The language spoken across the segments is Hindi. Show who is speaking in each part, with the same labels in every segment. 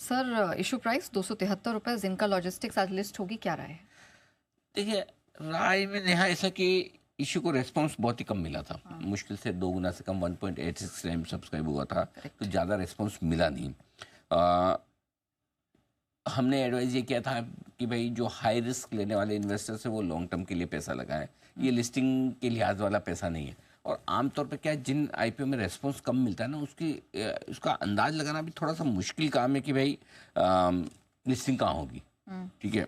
Speaker 1: सर इशू प्राइस ₹273, जिनका लॉजिस्टिक्स आज लिस्ट होगी, क्या राय है?
Speaker 2: देखिए, राय में नेहा ऐसा कि इशू को रेस्पॉन्स बहुत ही कम मिला था।
Speaker 1: हाँ।
Speaker 2: मुश्किल से 2 गुना से कम 1.86 टाइम सब्सक्राइब हुआ था, तो
Speaker 1: करेक्ट।
Speaker 2: ज़्यादा रेस्पॉन्स मिला नहीं। आ, हमने एडवाइज ये किया था कि भाई जो हाई रिस्क लेने वाले इन्वेस्टर्स है वो लॉन्ग टर्म के लिए पैसा लगाएं, ये लिस्टिंग के लिहाज वाला पैसा नहीं है। और आमतौर पे क्या है, जिन आईपीओ में रेस्पॉन्स कम मिलता है ना, उसका अंदाज लगाना भी थोड़ा सा मुश्किल काम है कि भाई लिस्टिंग कहाँ होगी। ठीक है,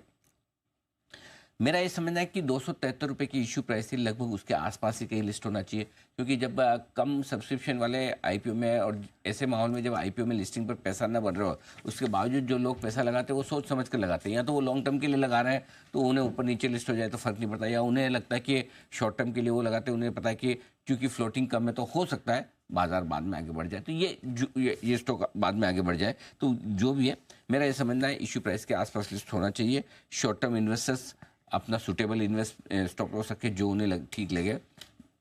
Speaker 2: मेरा ये समझना है कि ₹273 की इशू प्राइस थी, लगभग उसके आसपास ही कहीं लिस्ट होना चाहिए। क्योंकि जब कम सब्सक्रिप्शन वाले आईपीओ में और ऐसे माहौल में जब आईपीओ में लिस्टिंग पर पैसा ना बढ़ रहा हो, उसके बावजूद जो लोग पैसा लगाते हैं वो सोच समझ कर लगाते हैं। या तो वो लॉन्ग टर्म के लिए लगा रहे हैं तो उन्हें ऊपर नीचे लिस्ट हो जाए तो फ़र्क नहीं पड़ता, या उन्हें लगता है कि शॉर्ट टर्म के लिए वो लगाते हैं, उन्हें पता है कि क्योंकि फ्लोटिंग कम है तो हो सकता है बाजार बाद में आगे बढ़ जाए, तो ये स्टॉक बाद में आगे बढ़ जाए। तो जो भी है, मेरा ये समझना है इशू प्राइस के आसपास लिस्ट होना चाहिए। शॉर्ट टर्म इन्वेस्टर्स अपना सुटेबल स्टॉप लॉस रखे जो उन्हें ठीक लगे,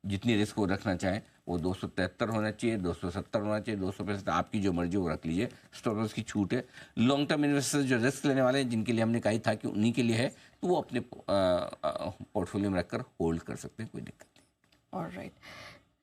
Speaker 2: जितनी रिस्क वो रखना चाहें। वो 273 होना चाहिए, 270 होना चाहिए, 265, आपकी जो मर्जी वो रख लीजिए, स्टॉप लॉस की छूट है। लॉन्ग टर्म इन्वेस्टर्स जो रिस्क लेने वाले हैं, जिनके लिए हमने कहा था कि उन्हीं के लिए है, तो वो अपने पोर्टफोलियो में रखकर होल्ड कर सकते हैं, कोई दिक्कत नहीं।
Speaker 1: ऑलराइट।